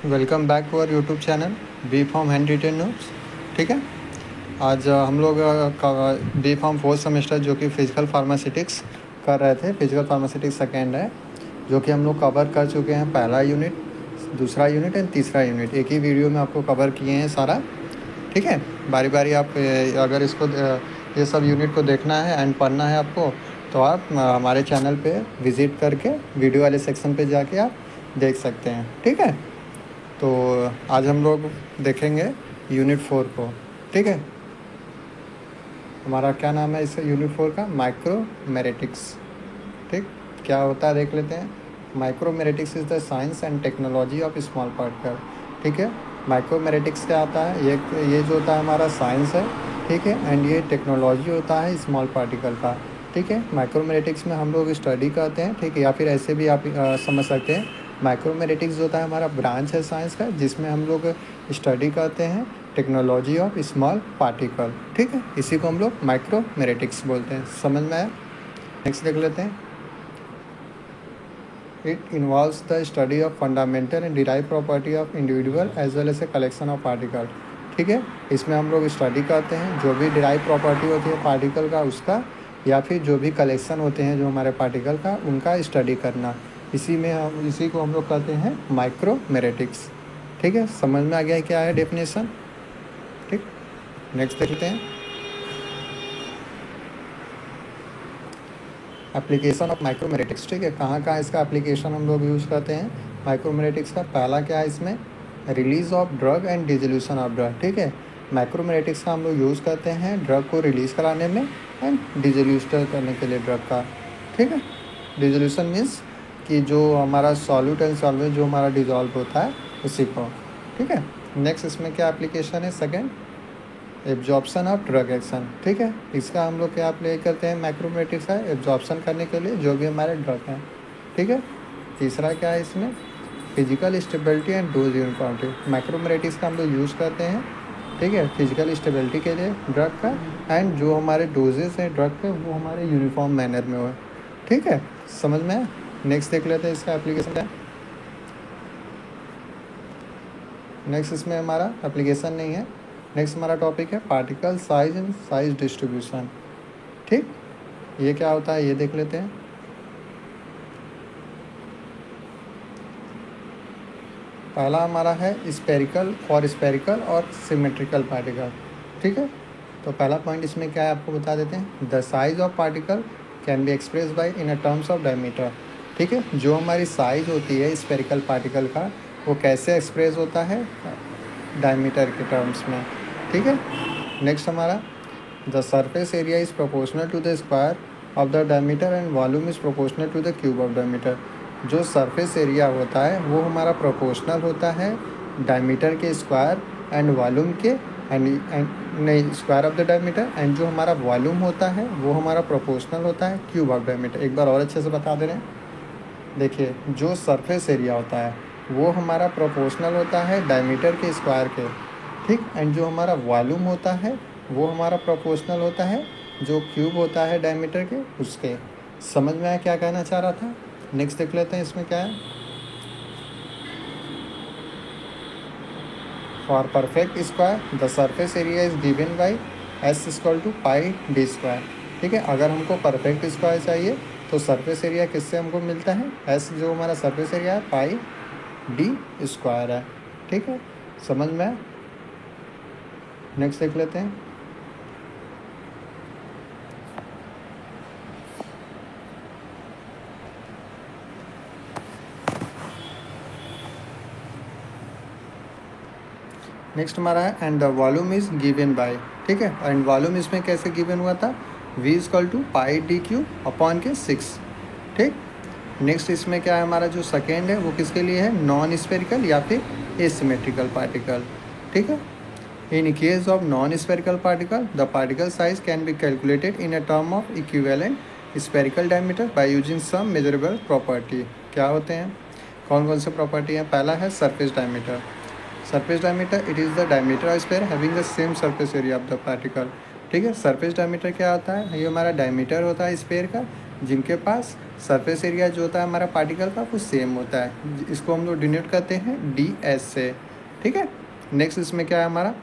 Welcome back to our YouTube channel B pharm hand written notes. ठीक है, आज हम लोग बी फॉर्म फोर्थ सेमेस्टर जो कि फिजिकल फार्मास्यूटिक्स कर रहे थे। फिजिकल फार्मास्यूटिक्स सेकेंड है जो कि हम लोग कवर कर चुके हैं। पहला यूनिट, दूसरा यूनिट एंड तीसरा यूनिट एक ही वीडियो में आपको कवर किए हैं सारा। ठीक है, बारी बारी आप अगर इसको ये सब यूनिट को देखना है एंड पढ़ना है आपको, तो आप हमारे चैनल पे विज़िट करके वीडियो वाले सेक्शन पे जाके आप देख सकते हैं। ठीक है, तो आज हम लोग देखेंगे यूनिट 4 को। ठीक है, हमारा क्या नाम है इस यूनिट 4 का? माइक्रोमेरेटिक्स। ठीक, क्या होता है देख लेते हैं। माइक्रोमेरेटिक्स is the science and technology of small particle. ठीक है, माइक्रोमेरेटिक्स क्या आता है? ये जो होता है हमारा साइंस है। ठीक है, एंड ये टेक्नोलॉजी होता है स्मॉल पार्टिकल का। ठीक है, माइक्रोमेरेटिक्स में हम लोग स्टडी करते हैं। ठीक है, या फिर ऐसे भी आप समझ सकते हैं। माइक्रोमेरेटिक्स होता है हमारा ब्रांच है साइंस का, जिसमें हम लोग स्टडी करते हैं टेक्नोलॉजी ऑफ स्मॉल पार्टिकल। ठीक है, इसी को हम लोग माइक्रोमेरेटिक्स बोलते हैं। समझ में आया? नेक्स्ट देख लेते हैं। It involves the study of fundamental and derived property of individual as well as a collection of particle। ठीक है, इसमें हम लोग स्टडी करते हैं जो भी डिराइव प्रॉपर्टी होती है पार्टिकल का उसका, या फिर जो भी कलेक्शन होते हैं जो हमारे पार्टिकल का उनका स्टडी करना। इसी को हम लोग कहते हैं माइक्रोमेरेटिक्स। ठीक है, समझ में आ गया है क्या है डेफिनेशन? ठीक, नेक्स्ट देखते हैं। Application of माइक्रोमेरेटिक्स। ठीक है, कहाँ इसका एप्लीकेशन हम लोग यूज़ करते हैं माइक्रोमेरेटिक्स का? पहला क्या है इसमें? Release of drug and dissolution of drug. ठीक है, माइक्रोमेरेटिक्स का हम लोग यूज़ करते हैं ड्रग को रिलीज़ कराने में एंड डिजोल्यूशन करने के लिए ड्रग का। ठीक है, डिजोल्यूशन मीन्स कि जो हमारा सॉल्यूट एंड सॉल्वेंट जो हमारा डिजॉल्व होता है उसी को। ठीक है, नेक्स्ट इसमें क्या एप्लीकेशन है? Second, absorption of drug action. ठीक है, इसका हम लोग क्या अप्लाई करते हैं माइक्रोमेरेटिक्स का? एब्जॉर्प्शन करने के लिए जो भी हमारे ड्रग हैं। ठीक है, तीसरा क्या है इसमें? Physical stability and dose uniformity. माइक्रोमेरेटिक्स का हम लोग यूज़ करते हैं, ठीक है, फिजिकल स्टेबिलिटी के लिए ड्रग का, एंड जो हमारे डोजेस हैं ड्रग के वो हमारे यूनिफॉर्म मैनर में हो। ठीक है, समझ में? नेक्स्ट देख लेते हैं इसका एप्लीकेशन क्या है। नेक्स्ट इसमें हमारा एप्लीकेशन नहीं है। नेक्स्ट हमारा टॉपिक है particle size and size distribution. ठीक, ये क्या होता है ये देख लेते हैं। पहला हमारा है स्पेरिकल और सिमेट्रिकल पार्टिकल। ठीक है, तो पहला पॉइंट इसमें क्या है आपको बता देते हैं। The size of particle can be express bye in terms of diameter. ठीक है, जो हमारी साइज होती है स्पेरिकल पार्टिकल का वो कैसे एक्सप्रेस होता है? डायमीटर के टर्म्स में। ठीक है, नेक्स्ट हमारा the surface area is proportional to the square of the diameter and volume is proportional to the cube of diameter. जो सरफेस एरिया होता है वो हमारा प्रोपोर्शनल होता है डायमीटर के स्क्वायर एंड वॉल्यूम के नहीं square of the diameter, and जो हमारा वॉल्यूम होता है वो हमारा प्रोपोर्शनल होता है क्यूब ऑफ डायमीटर। एक बार और अच्छे से बता दे रहे हैं। देखिए, जो सरफेस एरिया होता है वो हमारा प्रोपोर्शनल होता है डायमीटर के स्क्वायर के। ठीक, एंड जो हमारा वॉल्यूम होता है वो हमारा प्रोपोर्शनल होता है जो क्यूब होता है डायमीटर के उसके। समझ में आया क्या कहना चाह रहा था? नेक्स्ट देख लेते हैं इसमें क्या है। For perfect square the surface area is given by S equal to pi D square. ठीक है, अगर हमको परफेक्ट स्क्वायर चाहिए तो सरफेस एरिया किससे हमको मिलता है? एस जो हमारा सरफेस एरिया है पाई डी स्क्वायर है। ठीक है, समझ में? नेक्स्ट देख लेते हैं। नेक्स्ट हमारा है and the volume is given by. ठीक है, एंड वॉल्यूम इसमें कैसे गिवन हुआ था? v equal to pi D cube upon के 6। ठीक, नेक्स्ट इसमें क्या है हमारा जो सेकेंड है वो किसके लिए है? नॉन स्फेरिकल या फिर एसिमेट्रिकल पार्टिकल। ठीक है, in case of non spherical particle the particle size can be calculated in a term of equivalent spherical diameter by using some measurable property. क्या होते हैं, कौन कौन से प्रॉपर्टी हैं? पहला है surface diameter. Surface diameter it is the diameter of sphere having the same surface area of the particle. ठीक है, सरफेस डायमीटर क्या होता है? ये हमारा डायमीटर होता है स्फीयर का जिनके पास सरफेस एरिया जो होता है हमारा पार्टिकल का वो सेम होता है। इसको हम लोग डिनोट करते हैं ds से, ठीक है। नेक्स्ट इसमें क्या है हमारा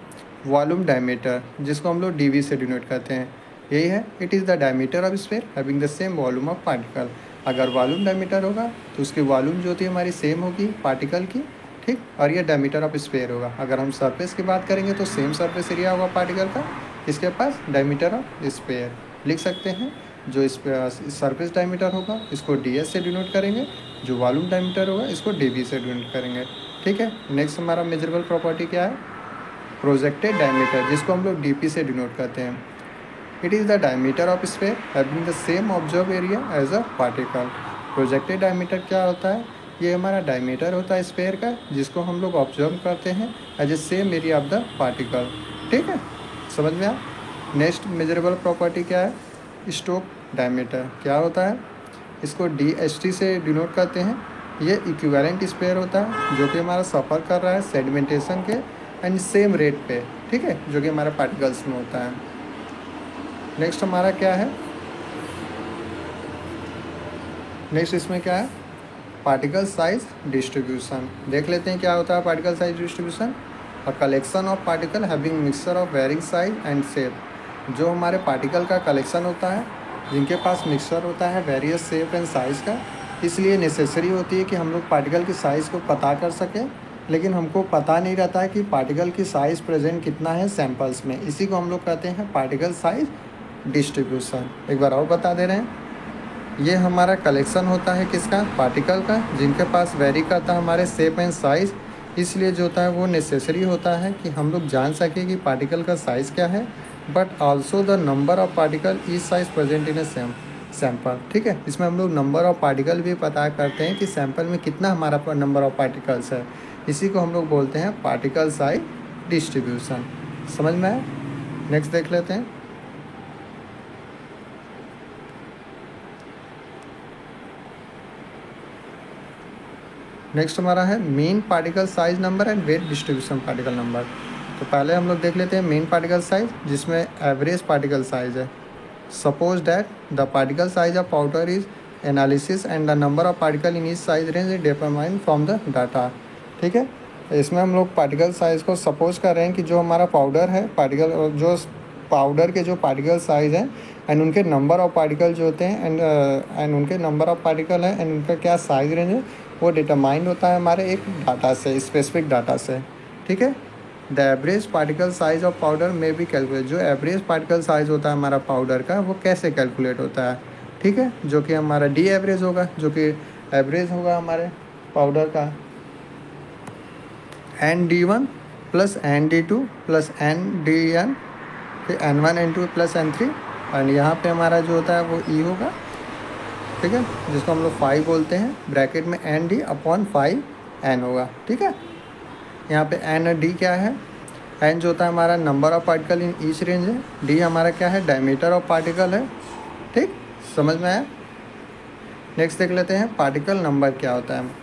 वॉल्यूम डायमीटर, जिसको हम लोग dv से डिनोट करते हैं। यही है, it is the diameter of sphere having the same volume of particle. अगर वॉल्यूम डायमीटर होगा तो उसकी वॉल्यूम जो होती है हमारी सेम होगी पार्टिकल की, ठीक। और ये डायमीटर ऑफ स्फीयर होगा। अगर हम सरफेस की बात करेंगे तो सेम सरफेस एरिया होगा पार्टिकल का, इसके पास डायमीटर ऑफ स्फीयर लिख सकते हैं। जो इस सरफेस डायमीटर होगा इसको ds से डिनोट करेंगे, जो वॉल्यूम डायमीटर होगा इसको dv से डिनोट करेंगे, ठीक है। नेक्स्ट हमारा मेजरेबल प्रॉपर्टी क्या है प्रोजेक्टेड डायमीटर, जिसको हम लोग dp से डिनोट करते हैं। It is the diameter of sphere having the same observe area as a particle. Projected diameter क्या होता है, ये हमारा डायमीटर होता है स्फीयर का, जिसको हम लोग ऑब्जर्व करते हैं as a same area of the particle, ठीक है। समझ में आया। नेक्स्ट मेजरेबल प्रॉपर्टी क्या है स्टोक डायमीटर, क्या होता है, इसको dst से डिनोट करते हैं। ये इक्विवेलेंट स्फीयर होता है जो कि हमारा सफ़र कर रहा है सेडिमेंटेशन के एंड सेम रेट पे, ठीक है, जो कि हमारा पार्टिकल्स में होता है। नेक्स्ट हमारा क्या है, नेक्स्ट इसमें क्या है पार्टिकल साइज डिस्ट्रीब्यूशन। देख लेते हैं क्या होता है particle size distribution. A collection of particle having mixture of varying size and shape, जो हमारे पार्टिकल का कलेक्शन होता है जिनके पास मिक्सचर होता है वेरियस शेप एंड साइज़ का। इसलिए नेसेसरी होती है कि हम लोग पार्टिकल की साइज़ को पता कर सकें, लेकिन हमको पता नहीं रहता है कि पार्टिकल की साइज़ प्रेजेंट कितना है सैम्पल्स में। इसी को हम लोग कहते हैं पार्टिकल साइज डिस्ट्रीब्यूशन। एक बार और बता दे रहे हैं, ये हमारा कलेक्शन होता है किसका पार्टिकल का, जिनके पास वेरी करता है हमारे शेप एंड साइज़। इसलिए जो होता है वो नेसेसरी होता है कि हम लोग जान सकें कि पार्टिकल का साइज़ क्या है, but also the number of particle each size present in a sample, ठीक है। इसमें हम लोग नंबर ऑफ पार्टिकल भी पता करते हैं कि सैंपल में कितना हमारा नंबर ऑफ पार्टिकल्स है। इसी को हम लोग बोलते हैं पार्टिकल साइज डिस्ट्रीब्यूशन। समझ में आया। नेक्स्ट देख लेते हैं, नेक्स्ट हमारा है mean particle size number and wait distribution particle number. तो पहले हम लोग देख लेते हैं मेन पार्टिकल साइज, जिसमें एवरेज पार्टिकल साइज है। Suppose that the particle size of powder is analysis and the number of particle in each size range is determined from the data, ठीक है। इसमें हम लोग पार्टिकल साइज को suppose कर रहे हैं कि जो हमारा पाउडर है पार्टिकल, जो पाउडर के जो पार्टिकल साइज हैं एंड उनके नंबर ऑफ पार्टिकल जो होते हैं एंड उनके नंबर ऑफ पार्टिकल हैं एंड उनका क्या साइज रेंज है, वो डिटरमाइंड होता है हमारे एक डाटा से, स्पेसिफिक डाटा से, ठीक है। The average particle size of powder में भी कैलकुलेट, जो एवरेज पार्टिकल साइज होता है हमारा पाउडर का वो कैसे कैलकुलेट होता है, ठीक है, जो कि हमारा डी एवरेज होगा, जो कि एवरेज होगा हमारे पाउडर का ND1 plus ND2 plus NDN, फिर N1 N2 प्लस N3, और यहाँ पे हमारा जो होता है वो E होगा, ठीक है, जिसको हम लोग 5 बोलते हैं, ब्रैकेट में ND अपॉन 5N होगा, ठीक है। यहाँ पे ND क्या है, N जो होता है हमारा number of particle in each range है, D हमारा क्या है डायमीटर ऑफ पार्टिकल है, ठीक, समझ में आया। नेक्स्ट देख लेते हैं पार्टिकल नंबर क्या होता है।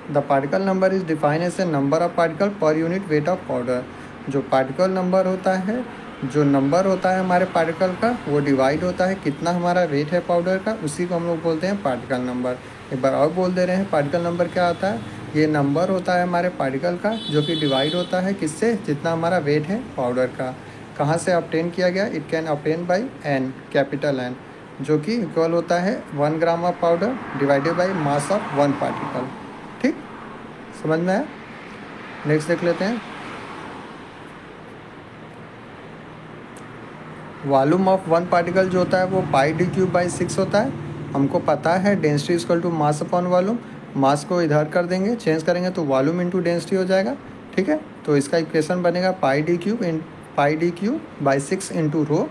The particle number is define as a number of particle per unit weight of powder. जो पार्टिकल नंबर होता है, जो नंबर होता है हमारे पार्टिकल का, वो डिवाइड होता है कितना हमारा वेट है पाउडर का, उसी को हम लोग बोलते हैं पार्टिकल नंबर। एक बार और बोल दे रहे हैं, पार्टिकल नंबर क्या होता है, ये नंबर होता है हमारे पार्टिकल का जो कि डिवाइड होता है किससे, जितना हमारा वेट है पाउडर का। कहाँ से ऑब्टेन किया गया, it can obtain by N, capital N, जो कि इक्वल होता है 1 ग्राम of powder divided by mass of 1 particle, ठीक, समझ में आया। नेक्स्ट देख लेते हैं, वॉल्यूम ऑफ 1 पार्टिकल जो होता है वो πd³/6 होता है। हमको पता है density equal to mass upon volume, mass को इधर कर देंगे, चेंज करेंगे तो वॉल्यूम इंटू डेंसिटी हो जाएगा, ठीक है। तो इसका इक्वेशन बनेगा πd³/6 इंटू रो,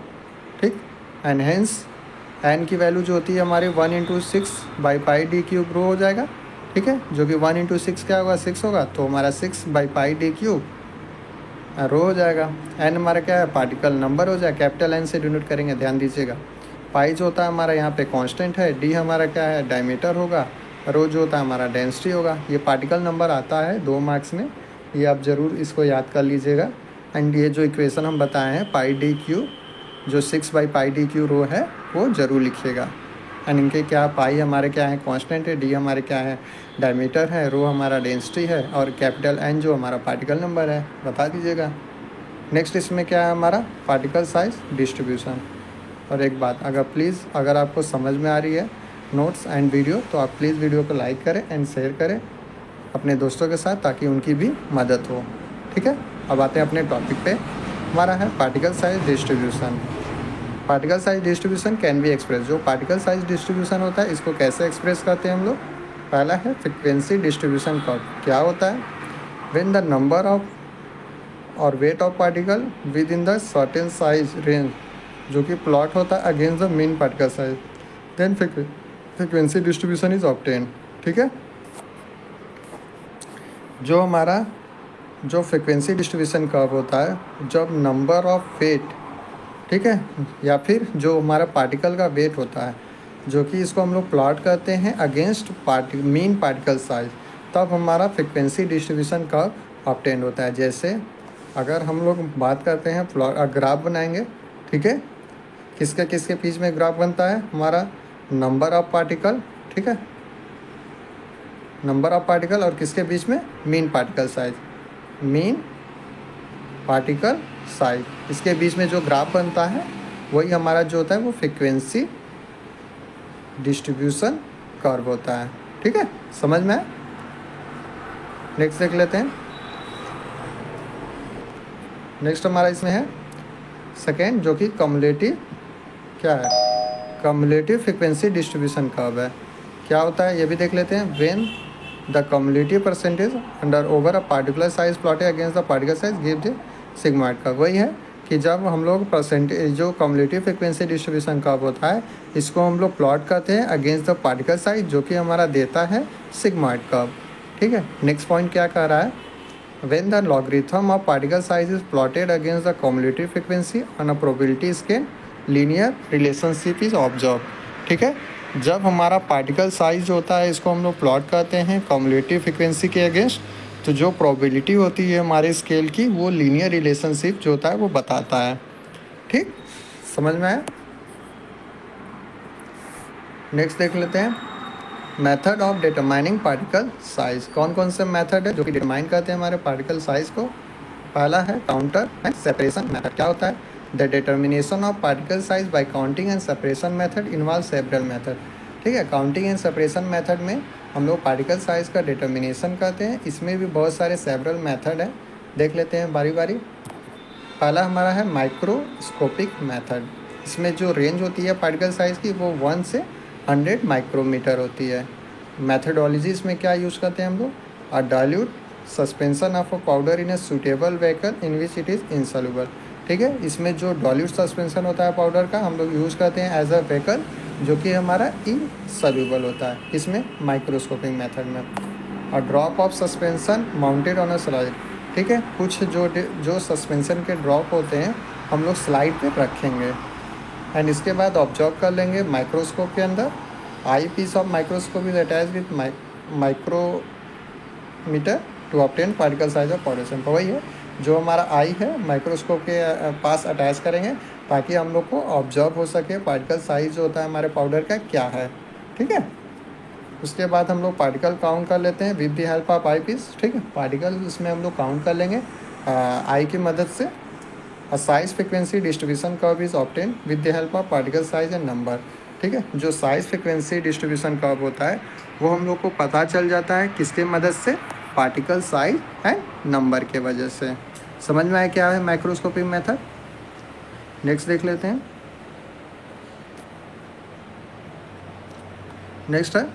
ठीक, एंड हेंस n की वैल्यू जो होती है हमारे 1 × 6/πd³ रो हो जाएगा, ठीक है, जो कि 1 × 6 क्या होगा 6 होगा, तो हमारा 6/πd³ रो हो जाएगा। n हमारा क्या है पार्टिकल नंबर हो जाएगा, कैपिटल N से डिनोट करेंगे, ध्यान दीजिएगा। पाई जो होता है हमारा यहाँ पे कांस्टेंट है, d हमारा क्या है डायमीटर होगा, रो जो होता है हमारा डेंसिटी होगा। ये पार्टिकल नंबर आता है 2 मार्क्स में, ये आप ज़रूर इसको याद कर लीजिएगा। एंड ये जो इक्वेशन हम बताए हैं πd³ जो 6/πd³ रो है वो ज़रूर लिखिएगा, एंड इनके क्या पाई हमारे क्या है कांस्टेंट है, डी हमारे क्या है डायमीटर है, रो हमारा डेंसिटी है और कैपिटल एन जो हमारा पार्टिकल नंबर है, बता दीजिएगा। नेक्स्ट इसमें क्या है हमारा पार्टिकल साइज डिस्ट्रीब्यूशन। और एक बात अगर आपको समझ में आ रही है नोट्स एंड वीडियो तो आप प्लीज़ वीडियो को लाइक करें एंड शेयर करें अपने दोस्तों के साथ ताकि उनकी भी मदद हो। ठीक है, अब आते हैं अपने टॉपिक पे। हमारा है particle size distribution. Particle size distribution can be express. जो पार्टिकल साइज डिस्ट्रीब्यूशन होता है इसको कैसे एक्सप्रेस करते हैं हम लोग। पहला है फ्रीक्वेंसी डिस्ट्रीब्यूशन कर्व। क्या होता है, व्हेन द नंबर ऑफ और weight of particle within the certain size range, जो कि प्लॉट होता है against the mean particle size, then frequency distribution is obtain. ठीक है, जो हमारा जो फ्रीक्वेंसी डिस्ट्रीब्यूशन कर्व होता है जब नंबर ऑफ वेट, ठीक है, या फिर जो हमारा पार्टिकल का वेट होता है जो कि इसको हम लोग प्लॉट करते हैं अगेंस्ट मीन पार्टिकल साइज, तब हमारा फ्रीक्वेंसी डिस्ट्रीब्यूशन कर्व ऑब्टेन होता है। जैसे अगर हम लोग बात करते हैं ग्राफ बनाएंगे, ठीक है, किसके बीच में ग्राफ बनता है हमारा नंबर ऑफ पार्टिकल, ठीक है, नंबर ऑफ पार्टिकल और किसके बीच में mean particle size, mean particle size, इसके बीच में जो ग्राफ बनता है वही हमारा जो होता है वो फ्रीक्वेंसी डिस्ट्रीब्यूशन कर्व होता है। ठीक है, समझ में आया। नेक्स्ट देख लेते हैं। नेक्स्ट हमारा इसमें है सेकेंड जो कि कम्युलेटिव, क्या है कम्युलेटिव फ्रीक्वेंसी डिस्ट्रीब्यूशन कर्व है। क्या होता है ये भी देख लेते हैं। When the cumulative percentage under over a particular size plotted against the particle size give the sigmoid curve. वही है कि जब हम लोग परसेंटेज जो कम्युलेटिव फ्रीक्वेंसी डिस्ट्रीब्यूशन कर्व होता है इसको हम लोग प्लॉट करते हैं अगेंस्ट द पार्टिकल साइज जो कि हमारा देता है सिग्मॉइड कर्व। ठीक है, नेक्स्ट पॉइंट क्या कह रहा है, when the logarithm of particle size is plotted against the cumulative frequency on a probability scale linear relationship is observed। ठीक है, जब हमारा पार्टिकल साइज होता है इसको हम लोग प्लॉट करते हैं कम्युलेटिव फ्रीक्वेंसी के अगेंस्ट, तो जो प्रोबेबिलिटी होती है हमारे स्केल की वो लीनियर रिलेशनशिप जो होता है वो बताता है। ठीक, समझ में आया। नेक्स्ट देख लेते हैं method of determining particle size. कौन कौन से मेथड है जो कि डिटरमाइन करते हैं हमारे पार्टिकल साइज को। पहला है काउंटर एंड सेपरेशन मेथड। क्या होता है, the determination of particle size bye counting and separation method involve several method. ठीक है, काउंटिंग एंड सेपरेशन मेथड में हम लोग पार्टिकल साइज का डिटर्मिनेशन करते हैं। इसमें भी बहुत सारे सेवरल मेथड हैं, देख लेते हैं बारी बारी। पहला हमारा है माइक्रोस्कोपिक मेथड। इसमें जो रेंज होती है पार्टिकल साइज की वो 1 से 100 माइक्रोमीटर होती है। मैथडोलॉजी इसमें क्या यूज़ करते हैं हम लोग, अ dilute suspension of a powder in a suitable vehicle in which it is insoluble. ठीक है, इसमें जो डाइल्यूट सस्पेंशन होता है पाउडर का हम लोग यूज़ करते हैं एज अ व्हीकल जो कि हमारा इनसॉल्युबल होता है, इसमें माइक्रोस्कोपिक मेथड में। A drop of suspension mounted on a slide. ठीक है, कुछ जो सस्पेंशन के ड्रॉप होते हैं हम लोग स्लाइड पे रखेंगे एंड इसके बाद ऑब्जर्व कर लेंगे माइक्रोस्कोप के अंदर। Eyepiece of microscope is attach with micrometer to obtain particle size of powder sample. वही है जो हमारा आई है माइक्रोस्कोप के पास अटैच करेंगे ताकि हम लोग को ऑब्जर्व हो सके पार्टिकल साइज जो होता है हमारे पाउडर का क्या है। ठीक है, उसके बाद हम लोग पार्टिकल काउंट कर लेते हैं with the help of eyepiece. ठीक है, पार्टिकल इसमें हम लोग काउंट कर लेंगे आई की मदद से। A size frequency distribution curve is obtained with the help of particle size and number। ठीक है, जो साइज फ्रिक्वेंसी डिस्ट्रीब्यूशन कर्व होता है वो हम लोग को पता चल जाता है किसके मदद से, पार्टिकल साइज एंड नंबर के वजह से। समझ में आया क्या है माइक्रोस्कोपिक मेथड। नेक्स्ट देख लेते हैं। नेक्स्ट है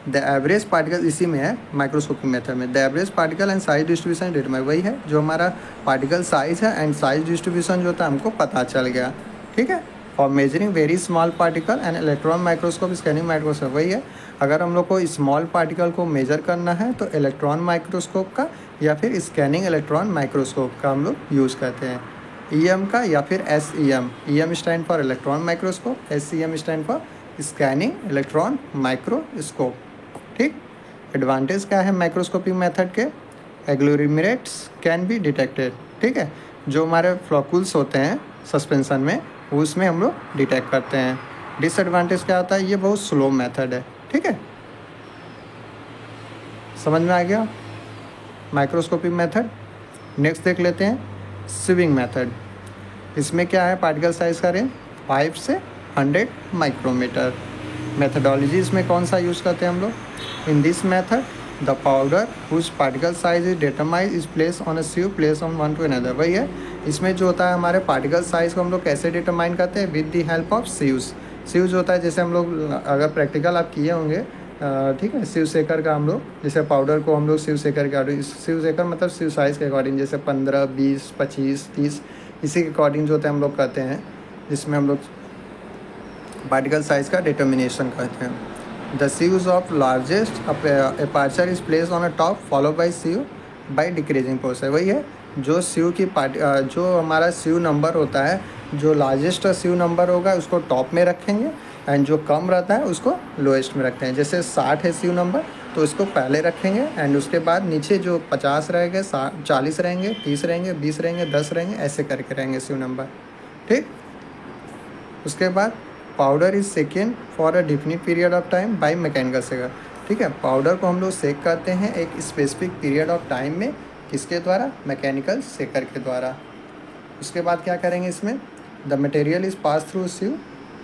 द एवरेज पार्टिकल, इसी में है माइक्रोस्कोपिक मेथड में। The average particle and size distribution determine. वही है जो हमारा पार्टिकल साइज है एंड साइज डिस्ट्रीब्यूशन जो होता है हमको पता चल गया। ठीक है, for measuring very small particle and electron microscope scanning microscope. वही है, अगर हम लोग को स्मॉल पार्टिकल को मेजर करना है तो इलेक्ट्रॉन माइक्रोस्कोप का या फिर स्कैनिंग इलेक्ट्रॉन माइक्रोस्कोप का हम लोग यूज़ करते हैं, EM का या फिर SEM। EM stand for electron microscope, SEM stand for scanning electron microscope. ठीक, एडवांटेज क्या है माइक्रोस्कोपिक मेथड के, एग्लोमेरेट्स कैन बी डिटेक्टेड। ठीक है, जो हमारे फ्लोकुल्स होते हैं सस्पेंशन में उसमें हम लोग डिटेक्ट करते हैं। डिसएडवांटेज क्या होता है, ये बहुत स्लो मेथड है, ठीक है, समझ में आ गया माइक्रोस्कोपिक मेथड। नेक्स्ट देख लेते हैं सिविंग मेथड। इसमें क्या है, पार्टिकल साइज का रेंज 5 से 100 माइक्रोमीटर। मेथडोलॉजी इसमें कौन सा यूज़ करते हैं हम लोग, in this method the powder whose particle size is determined is place on a sieve place on one to another. वही है, इसमें जो होता है हमारे पार्टिकल साइज को हम लोग कैसे डिटरमाइन करते हैं, with the help of sieves. Sieves होता है, जैसे हम लोग अगर प्रैक्टिकल आप किए होंगे, ठीक है, शिव सेकर का हम लोग, जैसे पाउडर को हम लोग शिव सेकर के अकॉर्डिंग, शिव सेकर मतलब शिव साइज़ के अकॉर्डिंग, जैसे 15, 20, 25, 30 इसी के अकॉर्डिंग जो होता है हम लोग करते हैं, जिसमें हम लोग पार्टिकल साइज़ का डिटर्मिनेशन करते हैं। The sieves of largest aperture is place on a top follow by sieve by decreasing process. वही है, जो सीव की जो हमारा सीव नंबर होता है, जो लार्जेस्ट सीव नंबर होगा उसको टॉप में रखेंगे, एंड जो कम रहता है उसको लोएस्ट में रखते हैं। जैसे 60 है सीव नंबर तो इसको पहले रखेंगे, एंड उसके बाद नीचे जो 50 रहेंगे, 40 रहेंगे, 30 रहेंगे, 20 रहेंगे, 10 रहेंगे, ऐसे करके रहेंगे सीव नंबर, ठीक। उसके बाद powder is second for a definite period of time by mechanical सेकर। ठीक है, पाउडर को हम लोग सेक करते हैं एक स्पेसिफिक पीरियड ऑफ टाइम में, किसके द्वारा, मैकेनिकल सेकर के द्वारा। उसके बाद क्या करेंगे, इसमें the material is pass through sieve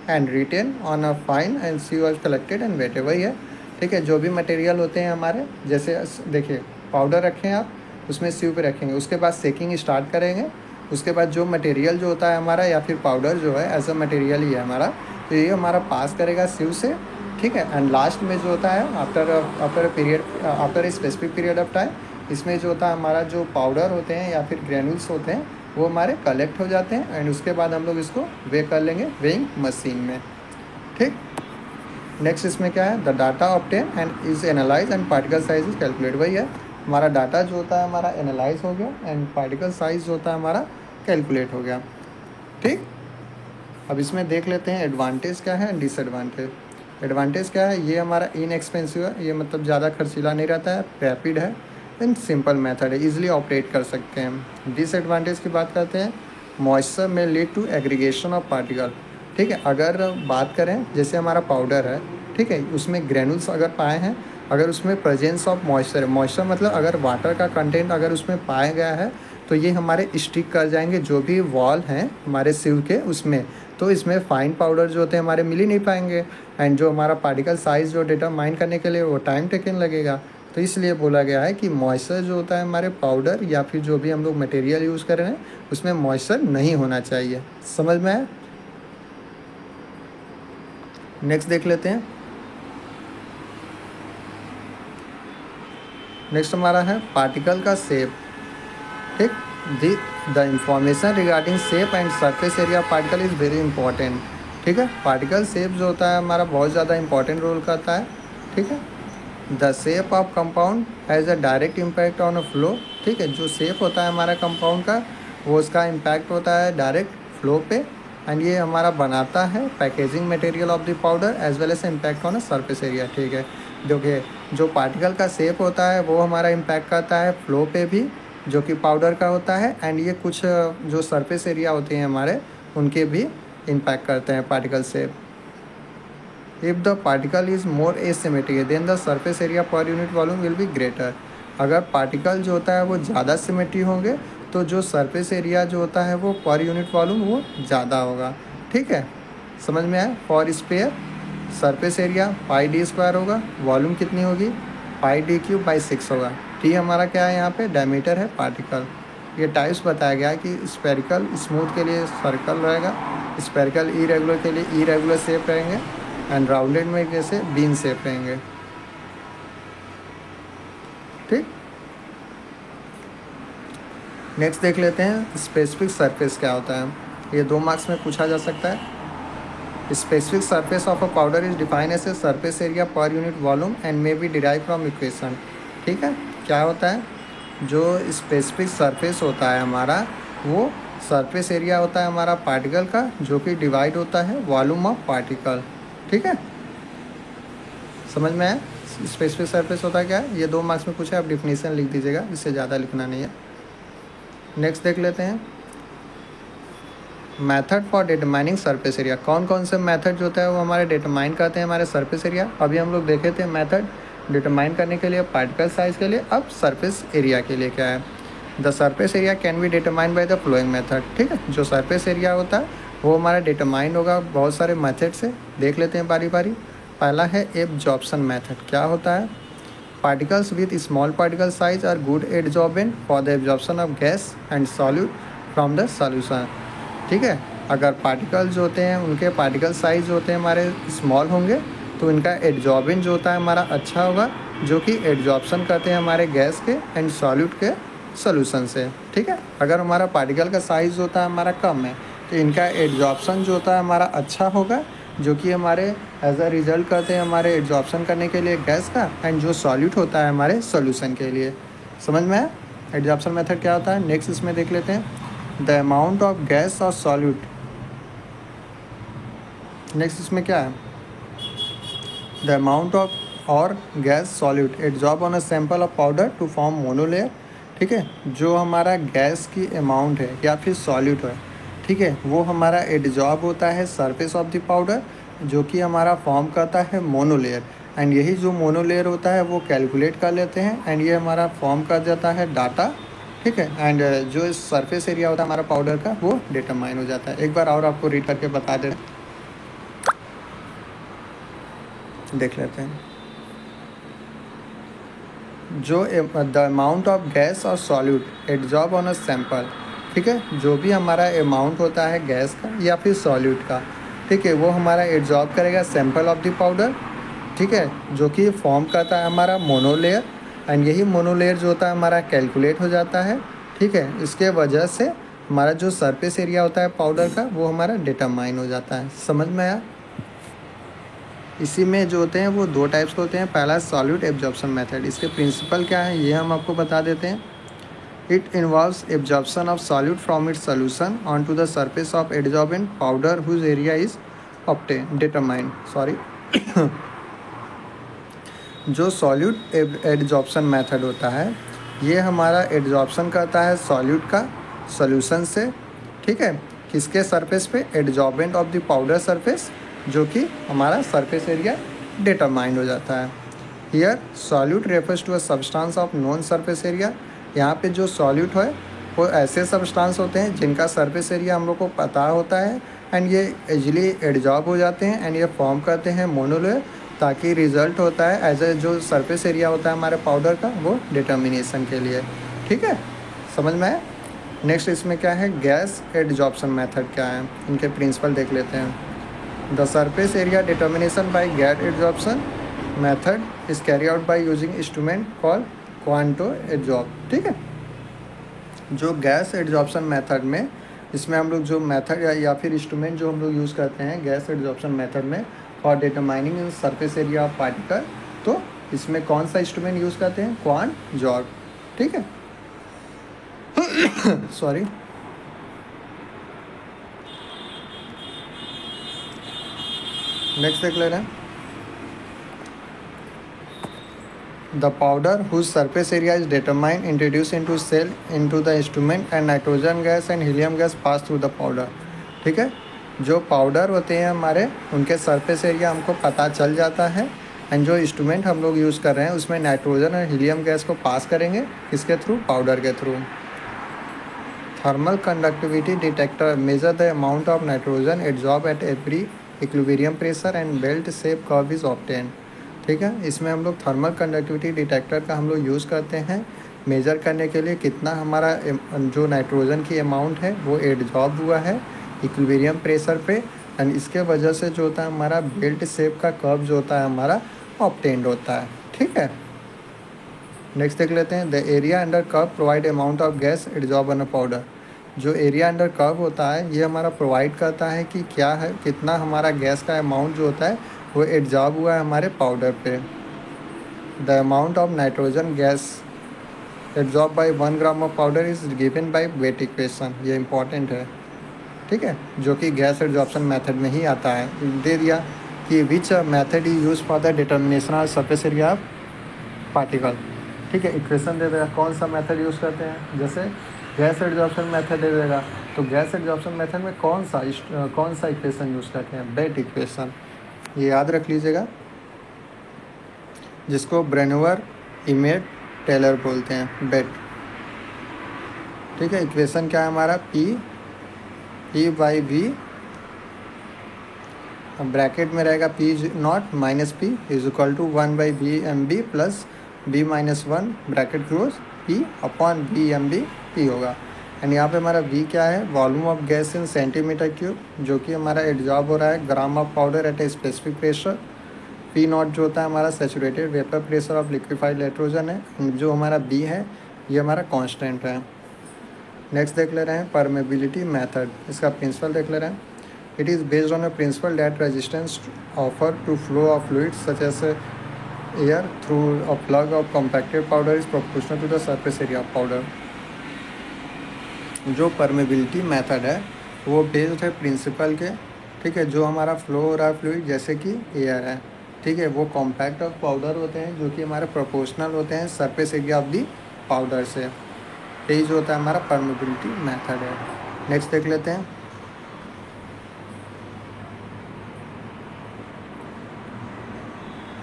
and retain on a fine end sieve is collected and weighted. वही है, ठीक है, जो भी मटेरियल होते हैं हमारे, जैसे देखिए पाउडर रखें आप, उसमें सीव पे रखेंगे, उसके बाद सेकिंग स्टार्ट करेंगे। उसके बाद जो मटेरियल जो होता है हमारा, या फिर पाउडर जो है एज अ मटेरियल ही है हमारा, तो ये हमारा पास करेगा सीव से, ठीक है। एंड लास्ट में जो होता है after a specific period of time, इसमें जो होता है हमारा जो पाउडर होते हैं या फिर ग्रेनुल्स होते हैं वो हमारे कलेक्ट हो जाते हैं, एंड उसके बाद हम लोग इसको वे कर लेंगे वेइंग मशीन में, ठीक। नेक्स्ट इसमें क्या है, the data obtain and is analyse and particle size is calculate. वही है, हमारा डाटा जो होता है हमारा एनालाइज हो गया, एंड पार्टिकल साइज जो होता है हमारा कैलकुलेट हो गया, ठीक। अब इसमें देख लेते हैं एडवांटेज क्या है, डिसएडवांटेज। एडवांटेज क्या है, ये हमारा इनएक्सपेंसिव है, ये मतलब ज़्यादा खर्चीला नहीं रहता है, रैपिड है, एंड सिंपल मेथड है, इजीली ऑपरेट कर सकते हैं। डिसएडवांटेज की बात करते हैं, मॉइस्चर में lead to aggregation of particle. ठीक है, अगर बात करें जैसे हमारा पाउडर है, ठीक है, उसमें ग्रेनुल्स अगर पाए हैं, अगर उसमें प्रेजेंस ऑफ मॉइस्चर है, मॉइस्चर मतलब अगर वाटर का कंटेंट अगर उसमें पाया गया है, तो ये हमारे स्टिक कर जाएंगे जो भी वॉल हैं हमारे सिव के उसमें, तो इसमें फाइन पाउडर जो होते हैं हमारे मिल ही नहीं पाएंगे, एंड जो हमारा पार्टिकल साइज़ जो डिटरमाइन करने के लिए वो टाइम टेकन लगेगा। तो इसलिए बोला गया है कि मॉइस्चर जो होता है हमारे पाउडर या फिर जो भी हम लोग मटेरियल यूज़ कर रहे हैं उसमें मॉइस्चर नहीं होना चाहिए। समझ में आया? नेक्स्ट देख लेते हैं। नेक्स्ट हमारा है पार्टिकल का शेप, ठीक। The information regarding shape and surface area particle is very important, ठीक है। पार्टिकल शेप जो होता है हमारा बहुत ज़्यादा इंपॉर्टेंट रोल करता है, ठीक है। The shape of compound has a direct impact on a flow, ठीक है। जो शेप होता है हमारा कंपाउंड का वो उसका इम्पैक्ट होता है डायरेक्ट फ्लो पे, एंड ये हमारा बनाता है packaging material of the powder as well as impact on a surface area, ठीक है। देखिए जो पार्टिकल का शेप होता है वो हमारा इम्पैक्ट करता है फ्लो पे भी, जो कि पाउडर का होता है, एंड ये कुछ जो सरफेस एरिया होते हैं हमारे उनके भी इम्पैक्ट करते हैं particle shape. If the particle is more asymmetric then the surface area per unit volume will be greater. अगर पार्टिकल जो होता है वो ज़्यादा सिमेट्री होंगे तो जो सरफेस एरिया जो होता है वो पर यूनिट वॉल्यूम वो ज़्यादा होगा, ठीक है। समझ में आया? For sphere surface area pi D square होगा, वॉल्यूम कितनी होगी पाई डी क्यूब बाई 6 होगा। टी हमारा क्या है यहाँ पे, डायमीटर है पार्टिकल। ये टाइप्स बताया गया है कि स्पेरिकल स्मूथ के लिए सर्कल रहेगा, स्पेरिकल इरेगुलर के लिए इरेगुलर शेप रहेंगे, एंड राउंडेड में जैसे बीन शेप रहेंगे, ठीक। नेक्स्ट देख लेते हैं स्पेसिफिक सरफेस क्या होता है, ये 2 मार्क्स में पूछा जा सकता है। Specific surface of a powder is define as a surface area per unit volume and may be derive from equation, ठीक है। क्या होता है, जो स्पेसिफिक सरफेस होता है हमारा वो सरफेस एरिया होता है हमारा पार्टिकल का, जो कि डिवाइड होता है वॉल्यूम ऑफ पार्टिकल, ठीक है। समझ में आया? स्पेसिफिक सरफेस होता है क्या है, ये 2 मार्क्स में पूछा है, आप डिफिनीशन लिख दीजिएगा, इससे ज़्यादा लिखना नहीं है। नेक्स्ट देख लेते हैं method for determining surface area, कौन कौन से मेथड जो होता है वो हमारे डिटरमाइन करते हैं हमारे सरफेस एरिया। अभी हम लोग देखे थे मेथड डिटरमाइन करने के लिए पार्टिकल साइज के लिए, अब सरफेस एरिया के लिए क्या है। The surface area can be determine by the flowing method. ठीक है, जो सरफेस एरिया होता है वो हमारा डिटरमाइन होगा बहुत सारे मेथड से। देख लेते हैं बारी बारी। पहला है एब्जॉर्प्शन मेथड। क्या होता है, particles with small particle size are good absorbent for the absorption of gas and solute from the solution. ठीक है, अगर पार्टिकल्स जो होते हैं उनके पार्टिकल साइज जो होते हैं हमारे स्मॉल होंगे तो इनका एब्जॉर्बिंग जो होता है हमारा अच्छा होगा, जो कि एब्जॉर्प्शन करते हैं हमारे गैस के एंड सॉल्यूट के सोल्यूशन से। ठीक है, अगर हमारा पार्टिकल का साइज़ होता है हमारा कम है तो इनका एब्जॉर्प्शन जो होता है हमारा अच्छा होगा, जो कि हमारे एज अ रिजल्ट करते हैं हमारे एब्जॉर्प्शन करने के लिए गैस का, एंड जो सॉल्यूट होता है हमारे सोल्यूशन के लिए। समझ में आया एब्जॉर्प्शन मेथड क्या होता है। नेक्स्ट इसमें देख लेते हैं द अमाउंट ऑफ गैस और सॉल्यूट। नेक्स्ट इसमें क्या है, द अमाउंट ऑफ और gas solute absorb on a sample of powder to form monolayer. ठीक है, जो हमारा गैस की अमाउंट है या फिर सॉल्यूट है, ठीक है, वो हमारा एब्जॉर्ब होता है सरफेस ऑफ द पाउडर, जो कि हमारा फॉर्म करता है मोनोलेयर। एंड यही जो मोनोलेयर होता है वो कैलकुलेट कर लेते हैं एंड ये हमारा फॉर्म कर जाता है डाटा। ठीक है, एंड जो सरफेस एरिया होता है हमारा पाउडर का वो डिटरमाइन हो जाता है। एक बार और आपको रीड करके बता दे, देख लेते हैं। जो द अमाउंट ऑफ गैस और solute absorb on a sample. ठीक है, जो भी हमारा अमाउंट होता है गैस का या फिर सॉल्यूट का, ठीक है, वो हमारा एब्जॉर्ब करेगा सैंपल ऑफ द पाउडर। ठीक है, जो कि फॉर्म करता है हमारा मोनोलेयर, एंड यही मोनोलेयर जो होता है हमारा कैलकुलेट हो जाता है। ठीक है, इसके वजह से हमारा जो सरफेस एरिया होता है पाउडर का वो हमारा डिटरमाइन हो जाता है। समझ में आया। इसी में जो होते हैं वो दो टाइप्स के होते हैं। पहला सॉल्यूट एब्जॉर्प्शन मेथड। इसके प्रिंसिपल क्या है ये हम आपको बता देते हैं। It involves absorption of solute from its solution on to the surface of adsorbent powder whose area is determined. जो सॉल्यूट एब्जॉर्प्शन मेथड होता है ये हमारा एब्जॉर्प्शन करता है सॉल्यूट का सोल्यूशन से। ठीक है, किसके सरफेस पे, adsorbent of the powder surface, जो कि हमारा सरफेस एरिया डिटरमाइंड हो जाता है। Here solute refers to a substance of known surface area. यहाँ पे जो सॉल्यूट है वो ऐसे सब्सटेंस होते हैं जिनका सरफेस एरिया हम लोग को पता होता है एंड ये इजीली एडजॉर्ब हो जाते हैं एंड ये फॉर्म करते हैं मोनोलेयर, ताकि रिजल्ट होता है एज ए जो सरफेस एरिया होता है हमारे पाउडर का वो डिटर्मिनेशन के लिए। ठीक है, समझ में आया। नेक्स्ट इसमें क्या है, गैस एडजॉर्प्शन मेथड क्या है, इनके प्रिंसिपल देख लेते हैं। The surface area determination by gas adsorption method is carried out by using instrument called Quanto adsorb। ठीक है, जो गैस एडजॉर्प्शन मेथड में, इसमें हम लोग जो मेथड या फिर इंस्ट्रूमेंट जो हम लोग यूज़ करते हैं गैस एडजॉर्प्शन मेथड में for determining surface area of particle, तो इसमें कौन सा इंस्ट्रूमेंट यूज़ करते हैं, क्वांट जॉर्ब। ठीक है सॉरी। नेक्स्ट देख ले रहे हैं, the powder whose surface area is determined introduce into cell into the instrument and nitrogen gas and helium gas pass through the powder. ठीक है, जो पाउडर होते हैं हमारे उनके सरफेस एरिया हमको पता चल जाता है एंड जो इंस्ट्रूमेंट हम लोग यूज़ कर रहे हैं उसमें नाइट्रोजन और हीलियम गैस को पास करेंगे, किसके थ्रू, पाउडर के through. Thermal conductivity detector measure the amount of nitrogen absorb at every equilibrium pressure and belt shape curve is obtain. ठीक है, इसमें हम लोग थर्मल कंडक्टिविटी डिटेक्टर का हम लोग यूज़ करते हैं मेजर करने के लिए कितना हमारा जो नाइट्रोजन की अमाउंट है वो एब्जॉर्ब हुआ है इक्विलिब्रियम प्रेशर पे, एंड इसके वजह से जो होता है हमारा बेल्ट शेप का कर्व जो होता है हमारा ऑब्टेन्ड होता है। ठीक है, नेक्स्ट देख लेते हैं, the area under curve provide amount of gas absorb on a powder. जो एरिया अंडर कर्व होता है ये हमारा प्रोवाइड करता है कि क्या है, कितना हमारा गैस का अमाउंट जो होता है वो एब्जॉर्ब हुआ है हमारे पाउडर पे। The amount of nitrogen gas absorb by 1 gram of powder is given by weight equation. ये इंपॉर्टेंट है। ठीक है, जो कि गैस एब्जॉर्प्शन मेथड में ही आता है। दे दिया कि which method is use for the determination of surface area of particle. ठीक है, इक्वेशन दे दिया कौन सा मेथड यूज़ करते हैं, जैसे गैस एडजॉर्प्शन मेथड दे देगा। तो गैस एडजॉर्प्शन मेथड में कौन सा इक्वेशन यूज़ करते हैं? बेट इक्वेशन, ये याद रख लीजिएगा, जिसको ब्रेनवर इमेट टेलर बोलते हैं, बेट। ठीक है, इक्वेशन क्या है हमारा? पी बाई वी, ब्रैकेट में रहेगा P naught minus P is equal to 1/b/mb plus b minus 1 bracket close P upon b/mb P होगा। एंड यहाँ पे हमारा v क्या है? Volume of gas in centimetre cube, जो कि हमारा एब्जॉर्ब हो रहा है gram of powder at a specific pressure. P naught जो होता है हमारा saturated vapour pressure of liquefied nitrogen है। जो हमारा b है ये हमारा कांस्टेंट है। नेक्स्ट देख ले रहे हैं परमेबिलिटी मेथड, इसका प्रिंसिपल देख ले रहे हैं। It is based on a principle that resistance offer to flow of fluids such as air through a plug of compacted powder is proportional to the surface area of powder. जो permeability method है वो based है principal के, ठीक है। जो हमारा flow हो रहा है फ्लूइड जैसे कि एयर है, ठीक है, वो कॉम्पैक्ट ऑफ पाउडर होते हैं जो कि हमारे प्रोपोर्शनल होते हैं surface area of the powder से। यही जो होता है हमारा परमेबिलिटी मेथड है। नेक्स्ट देख लेते हैं।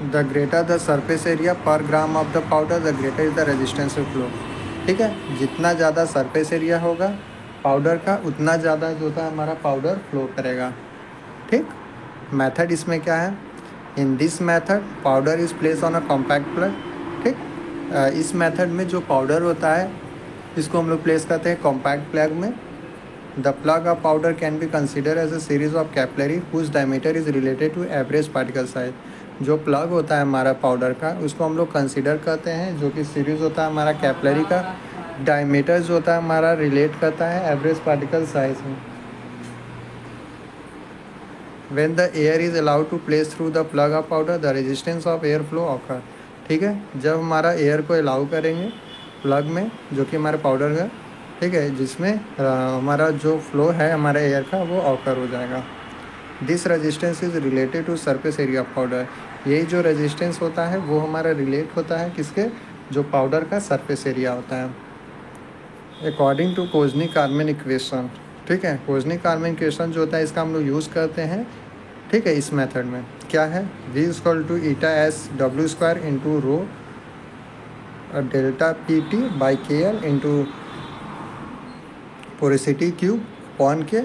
The greater the surface area per gram of the powder the greater is the resistance of flow. ठीक है, जितना ज़्यादा सरफेस एरिया होगा पाउडर का उतना ज़्यादा जो होता है हमारा पाउडर फ्लो करेगा। ठीक, मेथड इसमें क्या है? इन this method powder is place on a compact plug. ठीक, इस मेथड में जो पाउडर होता है इसको हम लोग प्लेस करते हैं कॉम्पैक्ट प्लग में। The plug of powder can be consider as a series of capillary whose diameter is related to average particle size. जो प्लग होता है हमारा पाउडर का उसको हम लोग कंसिडर करते हैं, जो कि सीरीज होता है हमारा कैपिलरी का। डायमीटर जो होता है हमारा रिलेट करता है एवरेज पार्टिकल साइज में। When the air is allowed to pass through the plug of powder, the resistance of air flow occur। ठीक है, जब हमारा एयर को अलाउ करेंगे प्लग में जो कि हमारे पाउडर का, ठीक है, जिसमें हमारा जो फ्लो है हमारे एयर का वो ऑकर हो जाएगा। This resistance is related to surface area of powder. यही जो रेजिस्टेंस होता है वो हमारा रिलेट होता है किसके? जो पाउडर का सरफेस एरिया होता है। अकॉर्डिंग टू कोजनी-कार्मन इक्वेशन, ठीक है, कोजनी-कार्मन इक्वेशन जो होता है इसका हम लोग यूज़ करते हैं, ठीक है। इस मेथड में क्या है? V equal to eta S W square into rho delta P T by K L into porosity cube upon K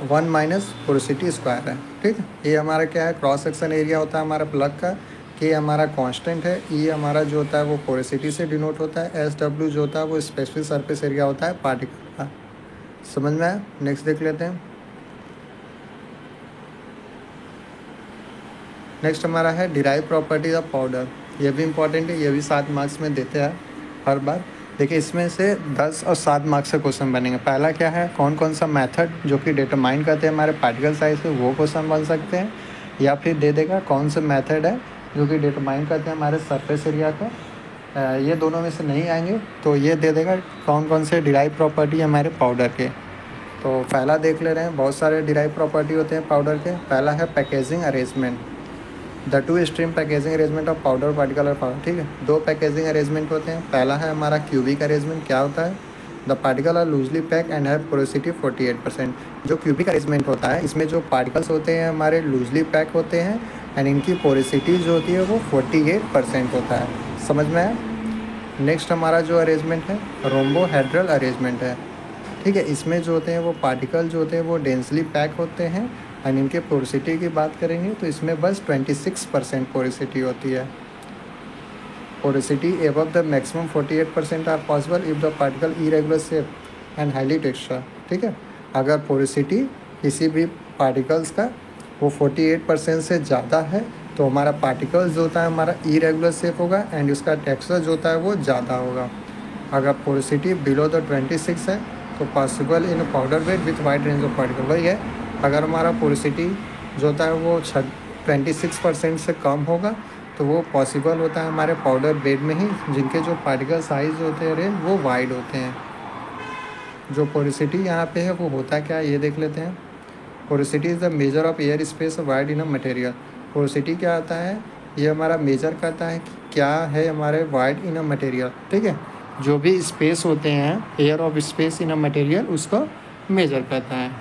1 minus porosity square है। ठीक है, ये हमारा क्या है? क्रॉस सेक्शन एरिया होता है हमारा प्लग का। के हमारा कांस्टेंट है। ई हमारा जो होता है वो पोरेसिटी से डिनोट होता है। एस डब्ल्यू जो होता है वो स्पेसिफिक सरफेस एरिया होता है पार्टिकल का। समझ में आया? नेक्स्ट देख लेते हैं। नेक्स्ट हमारा है डिराइव प्रॉपर्टीज ऑफ पाउडर। ये भी इंपॉर्टेंट है, ये भी 7 मार्क्स में देते हैं हर बार। देखिए इसमें से 10 और 7 मार्क्स से क्वेश्चन बनेंगे। पहला क्या है? कौन कौन सा मेथड जो कि डिटरमाइन करते हैं हमारे पार्टिकल साइज पे, वो क्वेश्चन बन सकते हैं। या फिर दे देगा कौन से मेथड है जो कि डिटरमाइन करते हैं हमारे सरफेस एरिया का। ये दोनों में से नहीं आएंगे तो ये दे देगा कौन कौन से डिराइव प्रॉपर्टी हमारे पाउडर के। तो पहला देख ले रहे हैं, बहुत सारे डिराइव प्रॉपर्टी होते हैं पाउडर के। पहला है packaging arrangement, the two stream packaging arrangement of powder particle और पाउडर। ठीक है, 2 पैकेजिंग अरेंजमेंट होते हैं। पहला है हमारा क्यूबिक अरेंजमेंट। क्या होता है? The particle are loosely pack and have porosity 48%। जो क्यूबिक अरेंजमेंट होता है इसमें जो पार्टिकल्स होते हैं हमारे लूजली पैक होते हैं एंड इनकी पोरोसिटी जो होती है वो 48% होता है। समझ में आया? नेक्स्ट हमारा जो अरेंजमेंट है रोम्बोहेड्रल अरेंजमेंट है। ठीक है, इसमें जो होते हैं वो पार्टिकल जो होते हैं वो डेंसली पैक होते हैं एंड इनके पोरोसिटी की बात करेंगे तो इसमें बस 26% पोरोसिटी होती है। Porosity above the maximum 48% are possible if the particle irregular shape and highly texture. ठीक है, अगर पोरोसिटी किसी भी पार्टिकल्स का वो 48% से ज़्यादा है तो हमारा पार्टिकल जो होता है हमारा इरेगुलर शेप होगा एंड उसका टेक्सचर जो होता है वो ज़्यादा होगा। अगर पोरोसिटी बिलो द 26 है तो possible in powder bed with wide range of particle. वही है, अगर हमारा पोरोसिटी जो होता है वो 26% से कम होगा तो वो पॉसिबल होता है हमारे पाउडर बेड में ही, जिनके जो पार्टिकल साइज होते हैं रेंज वो वाइड होते हैं। जो पोरोसिटी यहाँ पे है वो होता क्या है ये देख लेते हैं। Porosity is the measure of air space wide in a material. Porosity क्या आता है? ये हमारा मेजर करता है कि क्या है हमारे वाइड इन अ मटेरियल। ठीक है, जो भी स्पेस होते हैं, air of space in a material, उसको मेजर करता है।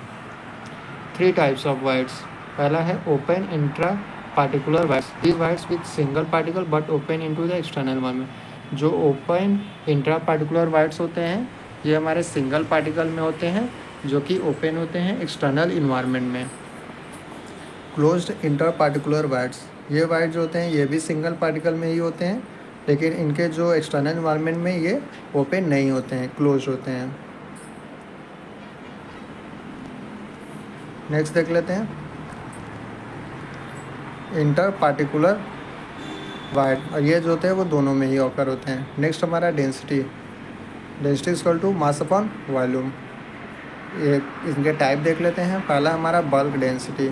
3 टाइप्स ऑफ वाइड्स। पहला है open intra particular wides, these wides with single particle but open into the external environment. जो ओपन इंट्रा पार्टिकुलर वाइड्स होते हैं ये हमारे सिंगल पार्टिकल में होते हैं, जो कि ओपन होते हैं एक्सटर्नल इन्वायरमेंट में। क्लोज्ड इंटर पार्टिकुलर वाइड्स, ये वाइड जो होते हैं ये भी सिंगल पार्टिकल में ही होते हैं, लेकिन इनके जो एक्सटर्नल इन्वायरमेंट में ये ओपन नहीं होते हैं, क्लोज होते हैं। नेक्स्ट देख लेते हैं इंटर पार्टिकुलर वाइड, और ये जो होते हैं वो दोनों में ही ऑकर होते हैं। नेक्स्ट हमारा density. Density equal to mass upon volume. ये इनके टाइप देख लेते हैं। पहला हमारा bulk density,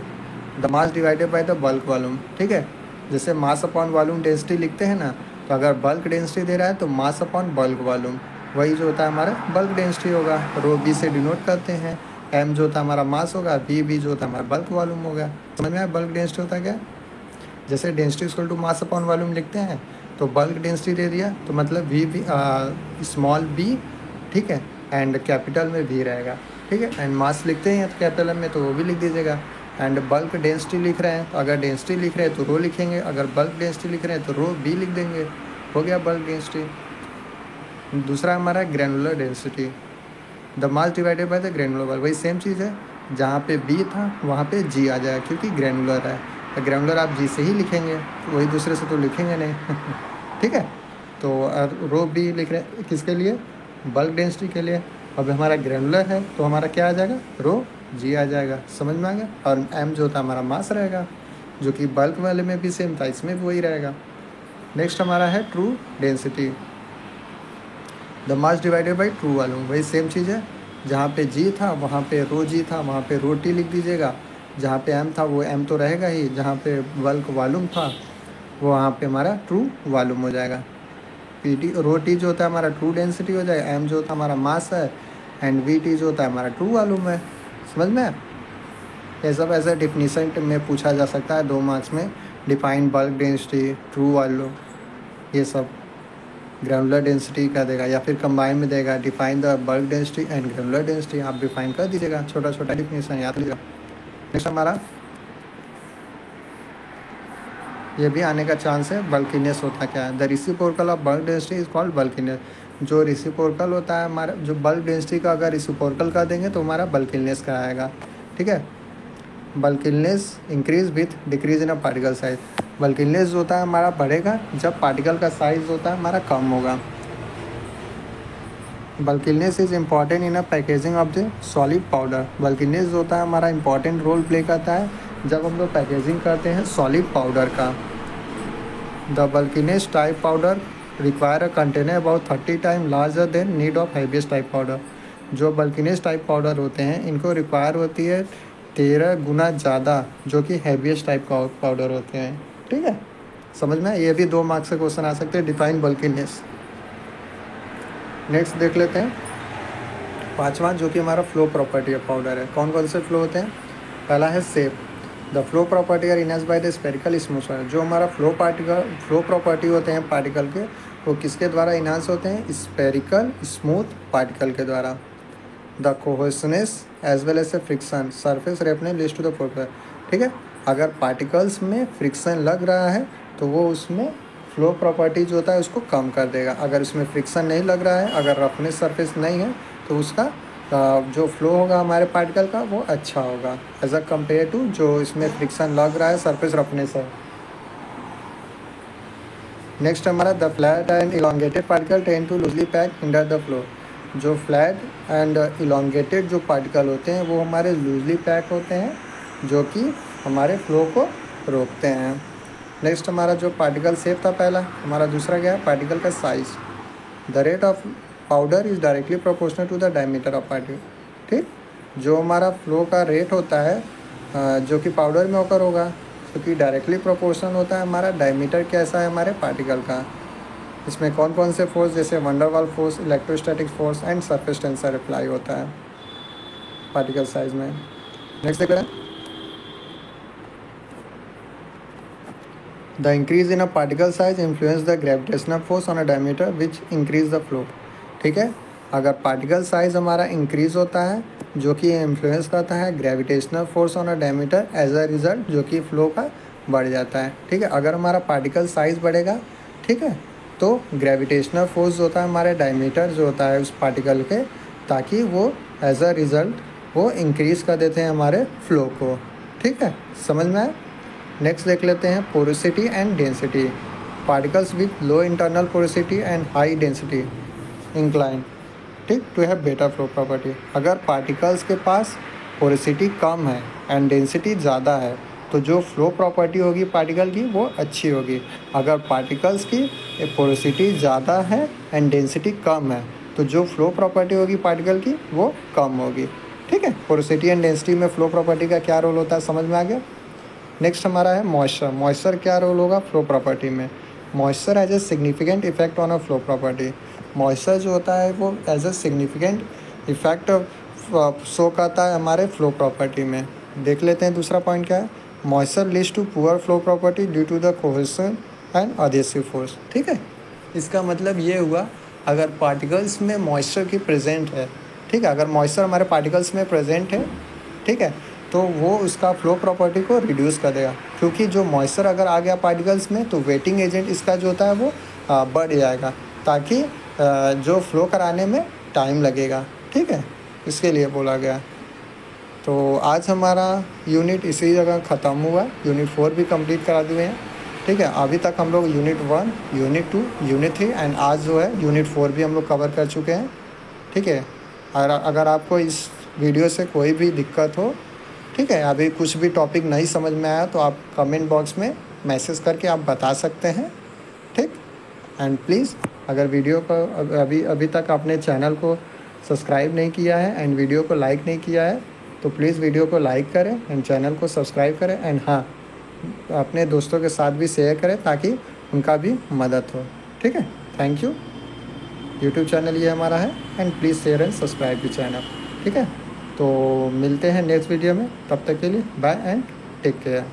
the mass divided by the bulk volume. ठीक है, जैसे मास अपॉन वॉल्यूम डेंसिटी लिखते हैं ना, तो अगर बल्क डेंसिटी दे रहा है तो मास अपॉन बल्क वॉल्यूम, वही जो होता है हमारा बल्क डेंसिटी होगा। रो बी से डिनोट करते हैं। एम जो होता है हमारा मास होगा, बी जो होता है हमारा बल्क वॉल्यूम होगा। समझ में आया बल्क डेंसिटी होता है क्या? जैसे density equal to mass upon volume लिखते हैं, तो बल्क डेंसिटी दे दिया तो मतलब वी भी स्मॉल बी, ठीक है, एंड कैपिटल में भी रहेगा। ठीक है, एंड मास लिखते हैं तो कैपिटल में तो वो भी लिख दीजिएगा। एंड बल्क डेंसिटी लिख रहे हैं तो अगर डेंसिटी लिख रहे हैं तो रो लिखेंगे, अगर बल्क डेंसिटी लिख रहे हैं तो रो बी लिख देंगे। हो गया बल्क डेंसिटी। दूसरा हमारा granular density, the mass divided by the granular, वही सेम चीज़ है, जहाँ पे बी था वहाँ पे जी आ जाएगा क्योंकि ग्रैनुलर है। तो ग्रैनुलर आप जी से ही लिखेंगे, तो वही दूसरे से तो लिखेंगे नहीं। ठीक है, तो रो बी लिख रहे हैं किसके लिए? बल्क डेंसिटी के लिए। अब हमारा ग्रैनुलर है तो हमारा क्या आ जाएगा? रो जी आ जाएगा। समझ में आ गया? और एम जो होता है हमारा मास रहेगा, जो कि बल्क वाले में भी सेम था, इसमें भी वही रहेगा। नेक्स्ट हमारा है true density, the mass divided by true volume, वही सेम चीज़ है, जहाँ पे जी था वहाँ पे रो जी था, वहाँ पे रो टी लिख दीजिएगा। जहाँ पे एम था वो एम तो रहेगा ही, जहाँ पे बल्क वॉल्यूम था वो वहाँ पे हमारा ट्रू वॉल्यूम हो जाएगा। पी टी रो टी जो होता है हमारा ट्रू डेंसिटी हो जाएगा, एम जो होता है हमारा मास है, एंड वी टी जो होता है हमारा ट्रू वॉल्यूम है। समझ में? ये सब ऐसे डिफिनीशन में पूछा जा सकता है 2 मार्क्स में। Define bulk density, true volume, ये सब। ग्रैनुलर डेंसिटी का देगा या फिर कंबाइन में देगा, define the bulk density and granular density, आप डिफाइन कर दीजिएगा, छोटा छोटा डिफिनीशन याद लीजिएगा। नेक्स्ट हमारा ये भी आने का चांस है, बल्किनेस होता क्या है। The reciprocal of bulk density is called bulkiness. जो रेसिप्रोकल होता है हमारा, जो बल्क डेंसिटी का अगर रेसिप्रोकल कर देंगे तो हमारा बल्किनेस का आएगा। ठीक है, bulkiness increase with decrease in a particle size. Bulkiness जो होता है हमारा बढ़ेगा जब पार्टिकल का साइज होता है हमारा कम होगा। Bulkiness is important in a packaging of the solid powder. Bulkiness जो होता है हमारा इंपॉर्टेंट रोल प्ले करता है जब हम लोग पैकेजिंग करते हैं सॉलिड पाउडर का। The bulkiness type powder require a container about 30 time larger than need of heaviest type powder. जो बल्किनेस टाइप पाउडर होते हैं इनको रिक्वायर होती है 13 गुना ज़्यादा जो कि हैवीएस्ट टाइप का पाउडर होते हैं। ठीक है, समझ में? ये भी 2 मार्क्स से क्वेश्चन आ सकते हैं, डिफाइन बल्किनेस। नेक्स्ट देख लेते हैं 5वां, जो कि हमारा फ्लो प्रॉपर्टी ऑफ पाउडर है। कौन कौन से फ्लो होते हैं? पहला है shape, the flow property are enhanced by the spherical smoother. जो हमारा फ्लो प्रॉपर्टी होते हैं पार्टिकल के, वो किसके द्वारा इनहांस होते हैं? स्फेरिकल स्मूथ पार्टिकल के द्वारा। The cohesiveness as well as a friction surface roughness leads to the flow. ठीक है, अगर पार्टिकल्स में फ्रिक्शन लग रहा है तो वो उसमें फ्लो प्रॉपर्टी जो होता है उसको कम कर देगा। अगर उसमें फ्रिक्शन नहीं लग रहा है, अगर रफनेस सरफेस नहीं है, तो उसका जो फ्लो होगा हमारे पार्टिकल का वो अच्छा होगा एज अ कम्पेयर टू जो इसमें फ्रिक्शन लग रहा है, सरफेस रफनेस है। नेक्स्ट हमारा the flat and elongated particle tend to loosely pack under the flow. जो फ्लैट एंड इलोंगेटेड जो पार्टिकल होते हैं वो हमारे लूजली पैक होते हैं, जो कि हमारे फ्लो को रोकते हैं। नेक्स्ट हमारा जो पार्टिकल शेप था पहला, हमारा दूसरा क्या है? पार्टिकल का size. The rate of powder is directly proportional to the diameter of particle. ठीक, जो हमारा फ्लो का रेट होता है जो कि पाउडर में होकर होगा, क्योंकि डायरेक्टली प्रोपोर्शनल होता है हमारा डायमीटर कैसा है हमारे पार्टिकल का। इसमें कौन कौन से फोर्स, जैसे van der Waals force, electrostatic force and surface tensor apply होता है पार्टिकल साइज में। नेक्स्ट देख रहे हैं the increase in a particle size influence the gravitational force on a diameter which increase the flow. ठीक है। अगर पार्टिकल साइज हमारा इंक्रीज़ होता है जो कि इन्फ्लुएंस करता है gravitational force on a diameter, as a result जो कि फ्लो का बढ़ जाता है। ठीक है, अगर हमारा पार्टिकल साइज़ बढ़ेगा, ठीक है, तो ग्रेविटेशनल फोर्स जो होता है हमारे डायमीटर जो होता है उस पार्टिकल के, ताकि वो एज अ रिज़ल्ट वो इंक्रीज़ कर देते हैं हमारे फ्लो को। ठीक है, समझ में आया। नेक्स्ट देख लेते हैं porosity and density. Particles with low internal porosity and high density incline, ठीक, to have better flow property. अगर पार्टिकल्स के पास पोरोसिटी कम है एंड डेंसिटी ज़्यादा है तो जो फ्लो प्रॉपर्टी होगी पार्टिकल की वो अच्छी होगी। अगर पार्टिकल्स की पोरोसिटी ज़्यादा है एंड डेंसिटी कम है तो जो फ्लो प्रॉपर्टी होगी पार्टिकल की वो कम होगी। ठीक है, पोरोसिटी एंड डेंसिटी में फ्लो प्रॉपर्टी का क्या रोल होता है समझ में आ गया। नेक्स्ट हमारा है मॉइस्चर। मॉइस्चर क्या रोल होगा फ्लो प्रॉपर्टी में। Moisture as a significant effect on a flow property. Moisture जो होता है वो as a significant effect show करता है हमारे फ्लो प्रॉपर्टी में। देख लेते हैं दूसरा पॉइंट क्या है। Moisture leads to poor flow property due to the cohesion and adhesive force. ठीक है, इसका मतलब ये हुआ अगर पार्टिकल्स में मॉइस्चर की प्रेजेंट है, ठीक है, अगर मॉइस्चर हमारे पार्टिकल्स में प्रेजेंट है, ठीक है, तो वो उसका फ्लो प्रॉपर्टी को रिड्यूस कर देगा। क्योंकि जो मॉइस्चर अगर आ गया पार्टिकल्स में तो वेटिंग एजेंट इसका जो होता है वो बढ़ जाएगा, ताकि जो फ्लो कराने में टाइम लगेगा। ठीक है, इसके लिए बोला गया। तो आज हमारा यूनिट इसी जगह ख़त्म हुआ। यूनिट 4 भी कंप्लीट करा दिए हैं। ठीक है, अभी तक हम लोग यूनिट 1, यूनिट 2, यूनिट 3 एंड आज जो है यूनिट 4 भी हम लोग कवर कर चुके हैं। ठीक है, और अगर आपको इस वीडियो से कोई भी दिक्कत हो, ठीक है, अभी कुछ भी टॉपिक नहीं समझ में आया तो आप कमेंट बॉक्स में मैसेज करके आप बता सकते हैं। ठीक, एंड प्लीज़ अगर वीडियो को अभी तक आपने चैनल को सब्सक्राइब नहीं किया है एंड वीडियो को लाइक नहीं किया है तो प्लीज़ वीडियो को लाइक करें एंड चैनल को सब्सक्राइब करें एंड हाँ, अपने दोस्तों के साथ भी शेयर करें ताकि उनका भी मदद हो। ठीक है, थैंक यू। यूट्यूब चैनल ये हमारा है and please share and subscribe the channel. ठीक है, तो मिलते हैं नेक्स्ट वीडियो में, तब तक के लिए बाय एंड टेक केयर।